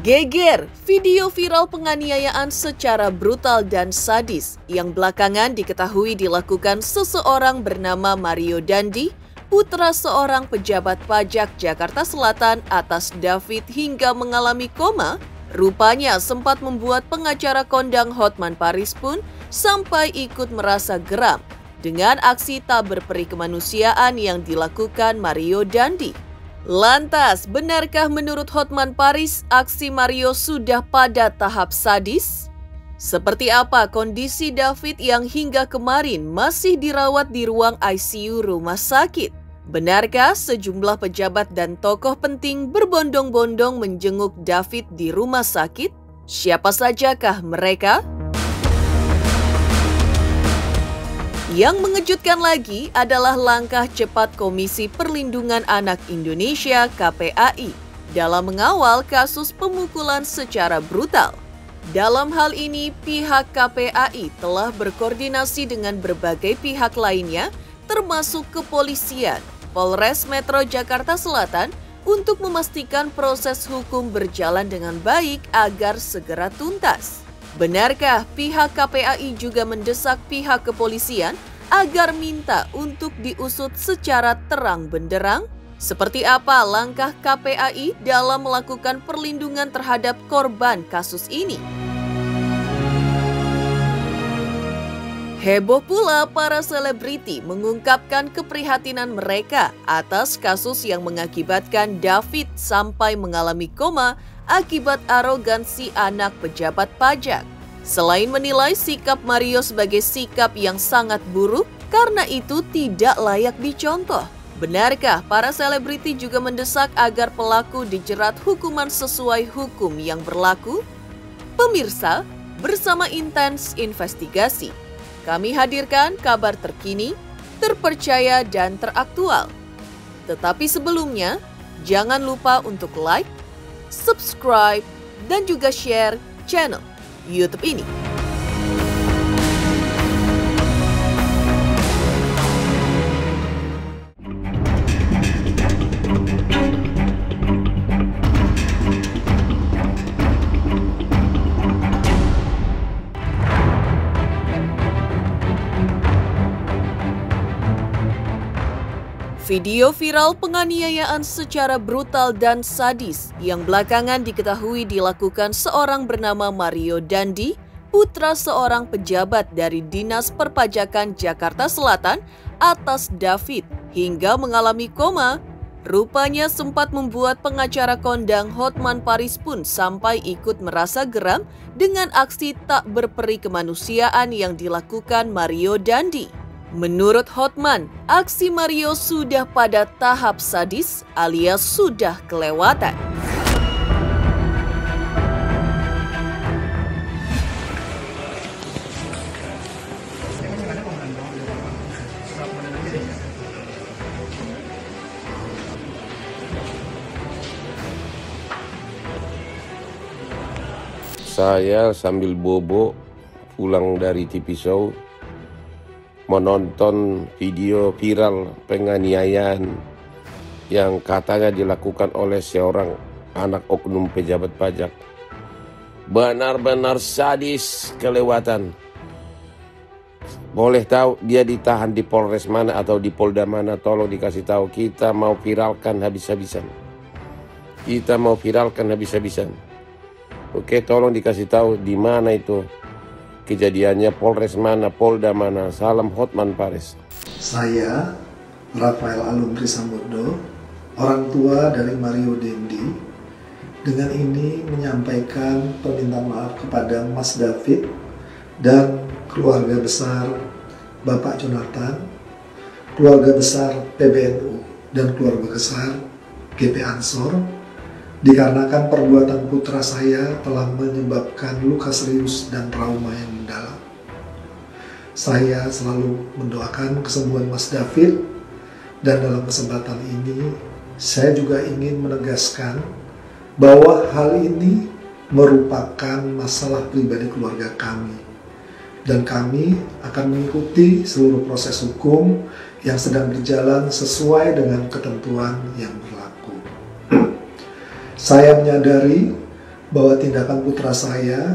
Geger, video viral penganiayaan secara brutal dan sadis yang belakangan diketahui dilakukan seseorang bernama Mario Dandi, putra seorang pejabat pajak Jakarta Selatan atas David hingga mengalami koma, rupanya sempat membuat pengacara kondang Hotman Paris pun sampai ikut merasa geram dengan aksi tak berperi kemanusiaan yang dilakukan Mario Dandi. Lantas, benarkah menurut Hotman Paris aksi Mario sudah pada tahap sadis? Seperti apa kondisi David yang hingga kemarin masih dirawat di ruang ICU rumah sakit? Benarkah sejumlah pejabat dan tokoh penting berbondong-bondong menjenguk David di rumah sakit? Siapa sajakah mereka? Yang mengejutkan lagi adalah langkah cepat Komisi Perlindungan Anak Indonesia (KPAI) dalam mengawal kasus pemukulan secara brutal. Dalam hal ini, pihak KPAI telah berkoordinasi dengan berbagai pihak lainnya, termasuk kepolisian, Polres Metro Jakarta Selatan, untuk memastikan proses hukum berjalan dengan baik agar segera tuntas. Benarkah pihak KPAI juga mendesak pihak kepolisian agar minta untuk diusut secara terang benderang? Seperti apa langkah KPAI dalam melakukan perlindungan terhadap korban kasus ini? Heboh pula para selebriti mengungkapkan keprihatinan mereka atas kasus yang mengakibatkan David sampai mengalami koma akibat arogansi anak pejabat pajak. Selain menilai sikap Mario sebagai sikap yang sangat buruk, karena itu tidak layak dicontoh. Benarkah para selebriti juga mendesak agar pelaku dijerat hukuman sesuai hukum yang berlaku? Pemirsa, bersama Intens Investigasi, kami hadirkan kabar terkini, terpercaya dan teraktual. Tetapi sebelumnya, jangan lupa untuk like, subscribe, dan juga share channel YouTube ini. Video viral penganiayaan secara brutal dan sadis yang belakangan diketahui dilakukan seorang bernama Mario Dandi, putra seorang pejabat dari Dinas Perpajakan Jakarta Selatan atas David hingga mengalami koma, rupanya sempat membuat pengacara kondang Hotman Paris pun sampai ikut merasa geram dengan aksi tak berperi kemanusiaan yang dilakukan Mario Dandi. Menurut Hotman, aksi Mario sudah pada tahap sadis alias sudah kelewatan. Saya sambil bobo pulang dari TV show menonton video viral penganiayaan yang katanya dilakukan oleh seorang anak oknum pejabat pajak. Benar-benar sadis, kelewatan. Boleh tahu dia ditahan di Polres mana atau di Polda mana, tolong dikasih tahu. Kita mau viralkan habis-habisan. Oke, tolong dikasih tahu di mana itu kejadiannya, Polres mana, Polda mana. Salam Hotman Paris. Saya, Rafael Aluntri Sambodo, orang tua dari Mario Dandi, dengan ini menyampaikan permintaan maaf kepada Mas David dan keluarga besar Bapak Jonathan, keluarga besar PBNU, dan keluarga besar GP Ansor, dikarenakan perbuatan putra saya telah menyebabkan luka serius dan trauma yang mendalam. Saya selalu mendoakan kesembuhan Mas David, dan dalam kesempatan ini saya juga ingin menegaskan bahwa hal ini merupakan masalah pribadi keluarga kami, dan kami akan mengikuti seluruh proses hukum yang sedang berjalan sesuai dengan ketentuan yang berlaku. Saya menyadari bahwa tindakan putra saya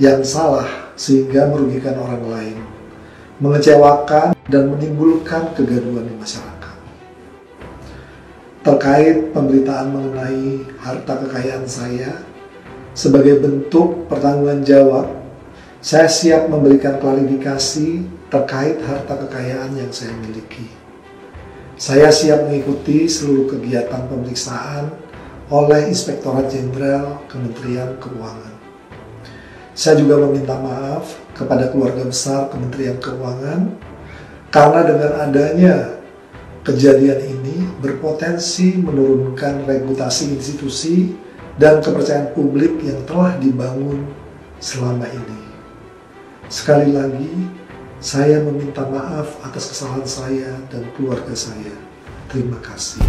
yang salah sehingga merugikan orang lain, mengecewakan dan menimbulkan kegaduhan di masyarakat. Terkait pemberitaan mengenai harta kekayaan saya, sebagai bentuk pertanggungan jawab, saya siap memberikan klarifikasi terkait harta kekayaan yang saya miliki. Saya siap mengikuti seluruh kegiatan pemeriksaan oleh Inspektorat Jenderal Kementerian Keuangan. Saya juga meminta maaf kepada keluarga besar Kementerian Keuangan karena dengan adanya kejadian ini berpotensi menurunkan reputasi institusi dan kepercayaan publik yang telah dibangun selama ini. Sekali lagi, saya meminta maaf atas kesalahan saya dan keluarga saya. Terima kasih.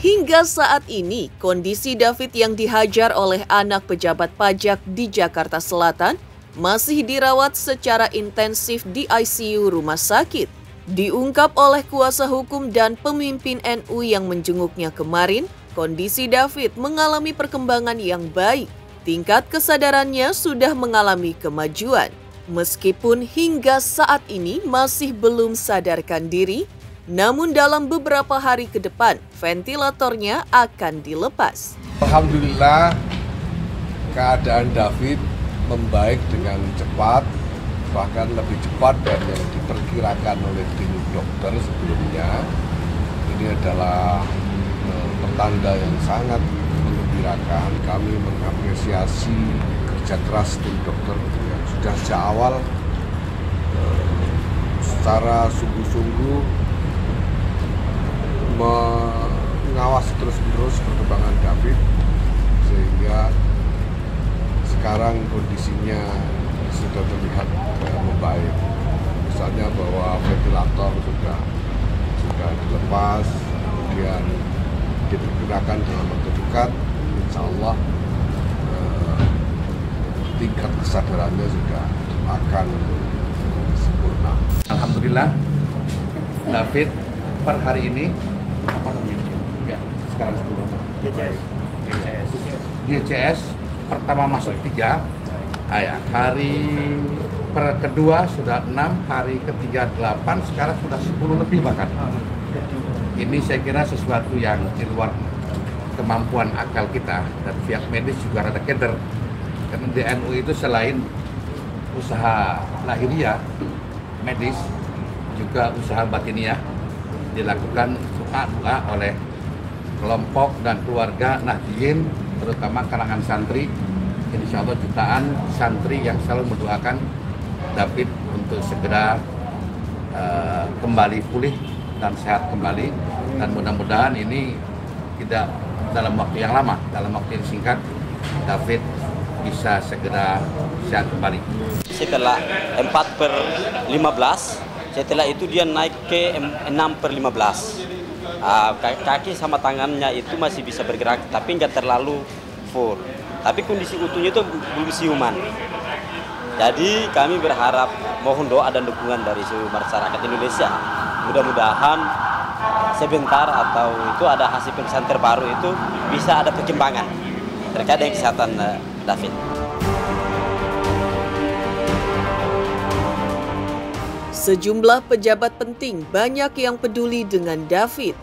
Hingga saat ini, kondisi David yang dihajar oleh anak pejabat pajak di Jakarta Selatan masih dirawat secara intensif di ICU rumah sakit. Diungkap oleh kuasa hukum dan pemimpin NU yang menjenguknya kemarin, kondisi David mengalami perkembangan yang baik. Tingkat kesadarannya sudah mengalami kemajuan. Meskipun hingga saat ini masih belum sadarkan diri, namun dalam beberapa hari ke depan, ventilatornya akan dilepas. Alhamdulillah, keadaan David membaik dengan cepat, bahkan lebih cepat dari yang diperkirakan oleh tim dokter sebelumnya. Ini adalah pertanda yang sangat mengembirakan. Kami mengapresiasi kerja keras tim dokter yang sudah sejak awal secara sungguh-sungguh mengawasi terus-menerus perkembangan David, sehingga sekarang kondisinya sudah terlihat membaik. Misalnya bahwa ventilator sudah dilepas, kemudian diperkirakan dalam waktu dekat, insya Allah tingkat kesadarannya sudah akan sempurna. Alhamdulillah, David per hari ini ya, sekarang 10 DCS pertama masuk 3, hari kedua sudah 6, hari ketiga 8, sekarang sudah 10 lebih bahkan. Ini saya kira sesuatu yang di luar kemampuan akal kita, dan pihak medis juga rada keder. Karena di NU itu selain usaha lahiriah medis, juga usaha batiniah dilakukan doa oleh kelompok dan keluarga Nahdliyin, terutama kalangan santri. Insya Allah jutaan santri yang selalu mendoakan David untuk segera kembali pulih dan sehat kembali, dan mudah-mudahan ini tidak dalam waktu yang lama, dalam waktu yang singkat David bisa segera sehat kembali. Setelah 4/15, setelah itu dia naik ke 6/15. Kaki sama tangannya itu masih bisa bergerak, tapi nggak terlalu full. Tapi kondisi utuhnya itu belum siuman. Jadi kami berharap, mohon doa dan dukungan dari seluruh masyarakat Indonesia. Mudah-mudahan sebentar atau itu ada hasil pemeriksaan terbaru itu bisa ada perkembangan terkait dengan kesehatan David. Sejumlah pejabat penting banyak yang peduli dengan David.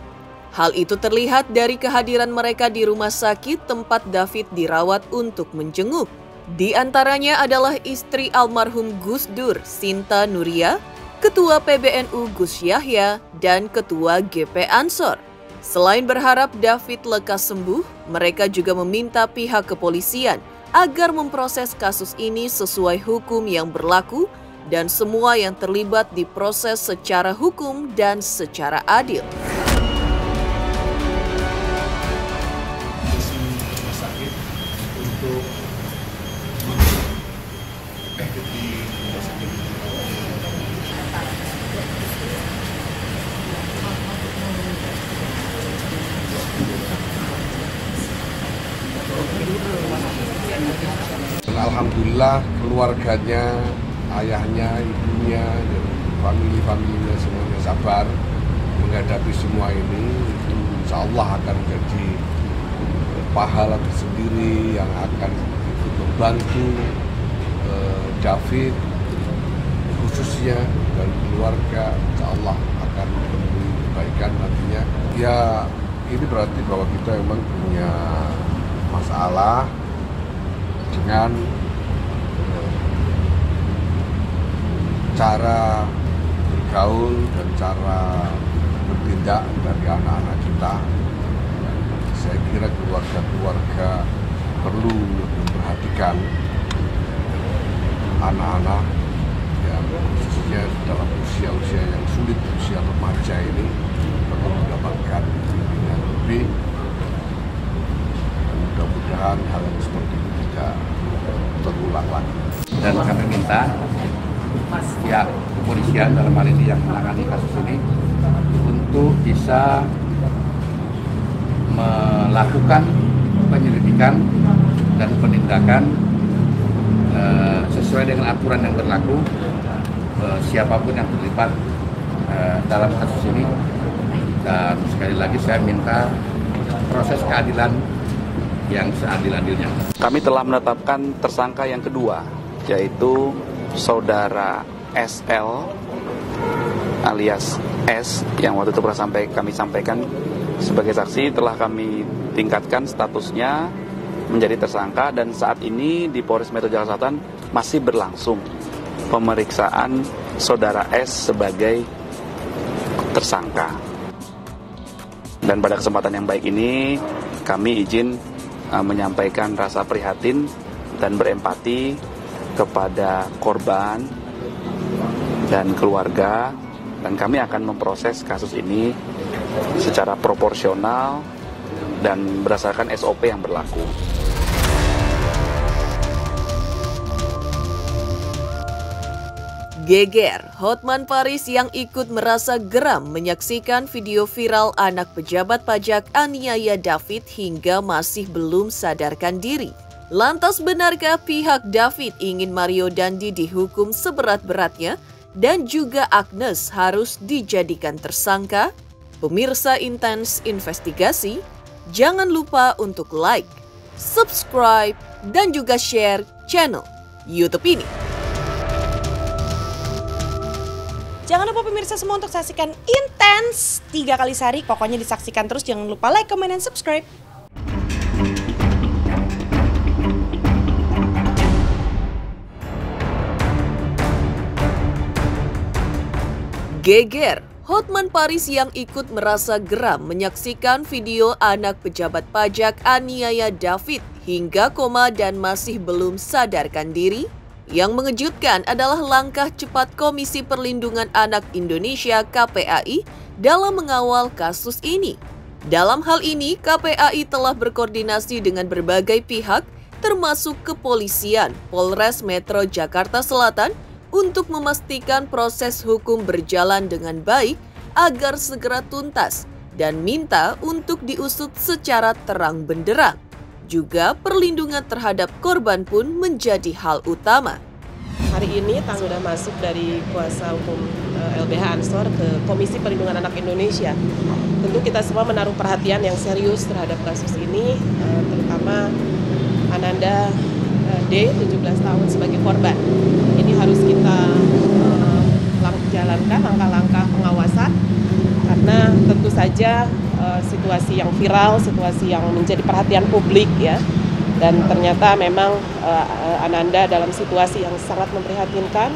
Hal itu terlihat dari kehadiran mereka di rumah sakit tempat David dirawat untuk menjenguk. Di antaranya adalah istri almarhum Gus Dur, Sinta Nuria, Ketua PBNU Gus Yahya, dan Ketua GP Ansor. Selain berharap David lekas sembuh, mereka juga meminta pihak kepolisian agar memproses kasus ini sesuai hukum yang berlaku dan semua yang terlibat diproses secara hukum dan secara adil. Rumah sakit untuk di rumah sakit. Alhamdulillah keluarganya, ayahnya, ibunya, dan famili-familinya semuanya sabar menghadapi semua ini. Itu insya Allah akan jadi pahala tersendiri yang akan ikut membantu David khususnya dan keluarga, insya Allah akan menemui kebaikan nantinya. Ya ini berarti bahwa kita memang punya masalah dengan cara bergaul dan cara bertindak dari anak-anak kita. Saya kira keluarga-keluarga perlu memperhatikan anak-anak yang khususnya dalam usia-usia yang sulit, usia remaja ini perlu mendapatkan bimbingan lebih. Mudah-mudahan hal yang seperti ini tidak terulang lagi. Dan kami minta pihak kepolisian dalam hal ini yang menangani kasus ini untuk bisa melakukan penyelidikan dan penindakan sesuai dengan aturan yang berlaku, siapapun yang terlibat dalam kasus ini. Dan sekali lagi saya minta proses keadilan yang seadil-adilnya. Kami telah menetapkan tersangka yang kedua, yaitu saudara SL alias S yang waktu itu pernah kami sampaikan sebagai saksi. Telah kami tingkatkan statusnya menjadi tersangka, dan saat ini di Polres Metro Jakarta Selatan masih berlangsung pemeriksaan saudara S sebagai tersangka. Dan pada kesempatan yang baik ini kami izin menyampaikan rasa prihatin dan berempati kepada korban dan keluarga, dan kami akan memproses kasus ini secara proporsional dan berdasarkan SOP yang berlaku. Geger, Hotman Paris yang ikut merasa geram menyaksikan video viral anak pejabat pajak aniaya David hingga masih belum sadarkan diri. Lantas benarkah pihak David ingin Mario Dandi dihukum seberat-beratnya dan juga Agnes harus dijadikan tersangka? Pemirsa Intens Investigasi, jangan lupa untuk like, subscribe, dan juga share channel YouTube ini. Jangan lupa pemirsa semua untuk saksikan Intens 3 kali sehari. Pokoknya disaksikan terus, jangan lupa like, comment, dan subscribe. Geger, Hotman Paris yang ikut merasa geram menyaksikan video anak pejabat pajak aniaya David hingga koma dan masih belum sadarkan diri. Yang mengejutkan adalah langkah cepat Komisi Perlindungan Anak Indonesia (KPAI) dalam mengawal kasus ini. Dalam hal ini, KPAI telah berkoordinasi dengan berbagai pihak, termasuk kepolisian Polres Metro Jakarta Selatan, untuk memastikan proses hukum berjalan dengan baik agar segera tuntas dan minta untuk diusut secara terang benderang. Juga perlindungan terhadap korban pun menjadi hal utama. Hari ini sudah masuk dari kuasa hukum LBH Ansor ke Komisi Perlindungan Anak Indonesia. Tentu kita semua menaruh perhatian yang serius terhadap kasus ini, terutama Ananda D, 17 tahun sebagai korban. Ini harus kita jalankan langkah-langkah pengawasan, karena tentu saja situasi yang viral, situasi yang menjadi perhatian publik ya, dan ternyata memang Ananda dalam situasi yang sangat memprihatinkan.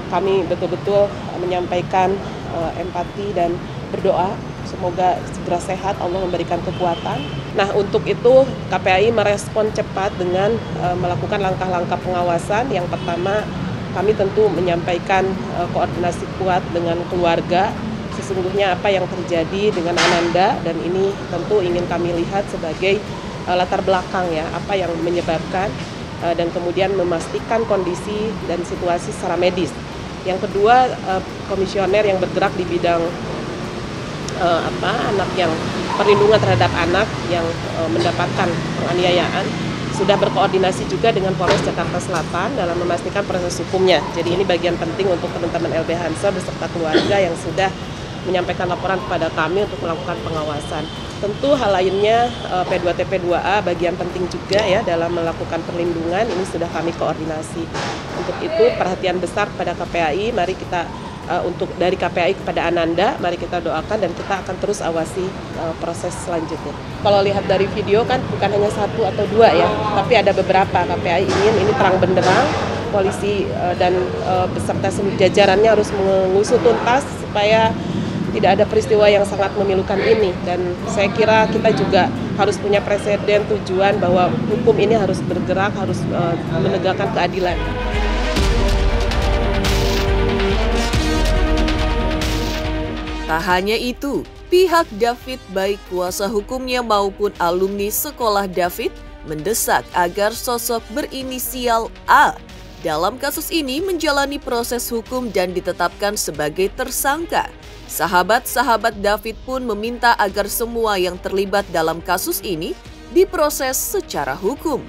Kami betul-betul menyampaikan empati dan berdoa semoga segera sehat, Allah memberikan kekuatan. Nah, untuk itu KPAI merespon cepat dengan melakukan langkah-langkah pengawasan. Yang pertama, kami tentu menyampaikan koordinasi kuat dengan keluarga. Sesungguhnya apa yang terjadi dengan Ananda, dan ini tentu ingin kami lihat sebagai latar belakang ya, apa yang menyebabkan, dan kemudian memastikan kondisi dan situasi secara medis. Yang kedua, komisioner yang bergerak di bidang anak yang perlindungan terhadap anak yang mendapatkan penganiayaan sudah berkoordinasi juga dengan Polres Jakarta Selatan dalam memastikan proses hukumnya. Jadi ini bagian penting untuk teman-teman LBH Ansor beserta keluarga yang sudah menyampaikan laporan kepada kami untuk melakukan pengawasan. Tentu hal lainnya P2TP 2A bagian penting juga ya dalam melakukan perlindungan, ini sudah kami koordinasi. Untuk itu perhatian besar pada KPAI, mari kita untuk dari KPAI kepada Ananda, mari kita doakan dan kita akan terus awasi proses selanjutnya. Kalau lihat dari video kan bukan hanya 1 atau 2 ya, tapi ada beberapa. KPAI ingin ini terang benderang, polisi dan beserta seluruh jajarannya harus mengusut tuntas supaya tidak ada peristiwa yang sangat memilukan ini, dan saya kira kita juga harus punya presiden tujuan bahwa hukum ini harus bergerak, harus menegakkan keadilan. Tak hanya itu, pihak David baik kuasa hukumnya maupun alumni sekolah David mendesak agar sosok berinisial A dalam kasus ini menjalani proses hukum dan ditetapkan sebagai tersangka. Sahabat-sahabat David pun meminta agar semua yang terlibat dalam kasus ini diproses secara hukum.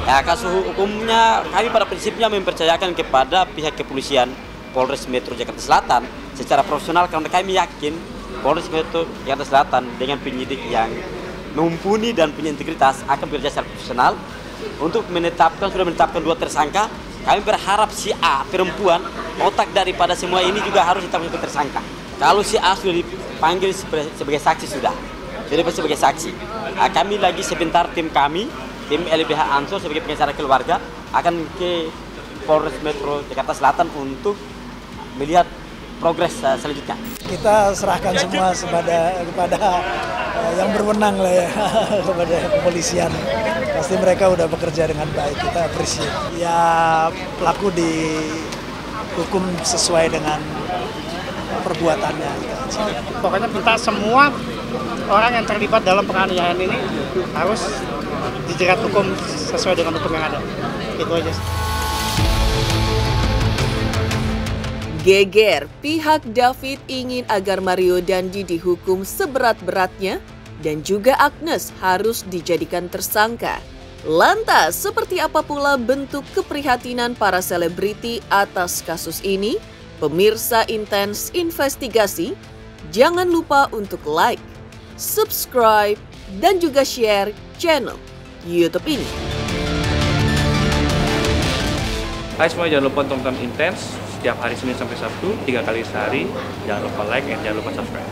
Ya, kasus hukumnya kami pada prinsipnya mempercayakan kepada pihak kepolisian Polres Metro Jakarta Selatan secara profesional, karena kami yakin Polres Metro Jakarta Selatan dengan penyidik yang mumpuni dan punya integritas akan bekerja secara profesional untuk sudah menetapkan 2 tersangka. Kami berharap si A perempuan, otak daripada semua ini juga harus ditetapkan sebagai tersangka. Kalau si A sudah dipanggil sebagai saksi sudah sebagai saksi. Kami lagi sebentar tim LBH Ansor sebagai pengacara keluarga akan ke Polres Metro Jakarta Selatan untuk melihat progres selanjutnya. Kita serahkan semua kepada yang berwenang lah ya, kepada kepolisian. Pasti mereka udah bekerja dengan baik, kita appreciate. Ya pelaku dihukum sesuai dengan perbuatannya. Pokoknya minta semua orang yang terlibat dalam penganiayaan ini harus dijerat hukum sesuai dengan hukum yang ada. Itu aja. Geger, pihak David ingin agar Mario Dandi dihukum seberat-beratnya dan juga Agnes harus dijadikan tersangka. Lantas, seperti apa pula bentuk keprihatinan para selebriti atas kasus ini? Pemirsa Intens Investigasi, jangan lupa untuk like, subscribe, dan juga share channel YouTube ini. Hai semua, jangan lupa tonton Intens setiap hari Senin sampai Sabtu 3 kali sehari. Jangan lupa like dan jangan lupa subscribe.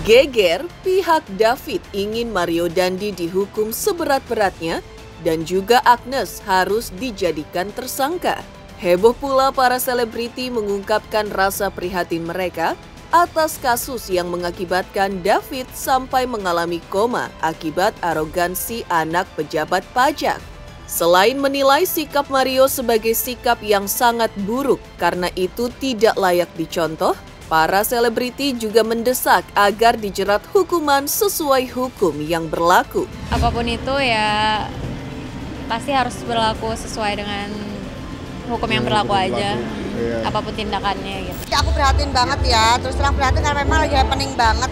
Geger, pihak David ingin Mario Dandi dihukum seberat-beratnya dan juga Agnes harus dijadikan tersangka. Heboh pula para selebriti mengungkapkan rasa prihatin mereka atas kasus yang mengakibatkan David sampai mengalami koma akibat arogansi anak pejabat pajak. Selain menilai sikap Mario sebagai sikap yang sangat buruk karena itu tidak layak dicontoh, para selebriti juga mendesak agar dijerat hukuman sesuai hukum yang berlaku. Apapun itu ya pasti harus berlaku sesuai dengan hukum yang berlaku aja. Apapun tindakannya gitu. Aku prihatin banget ya, terus terang prihatin karena memang lagi happening banget.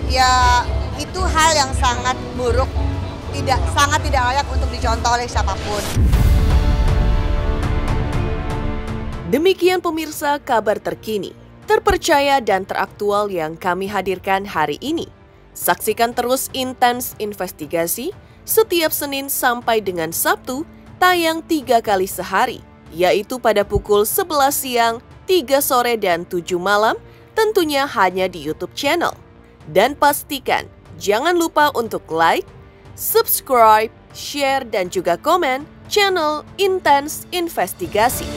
Ya itu hal yang sangat buruk, sangat tidak layak untuk dicontoh oleh siapapun. Demikian pemirsa kabar terkini, terpercaya dan teraktual yang kami hadirkan hari ini. Saksikan terus Intens Investigasi setiap Senin sampai dengan Sabtu, tayang 3 kali sehari, yaitu pada pukul 11 siang, 3 sore, dan 7 malam, tentunya hanya di YouTube channel. Dan pastikan jangan lupa untuk like, subscribe, share, dan juga komen channel Intens Investigasi.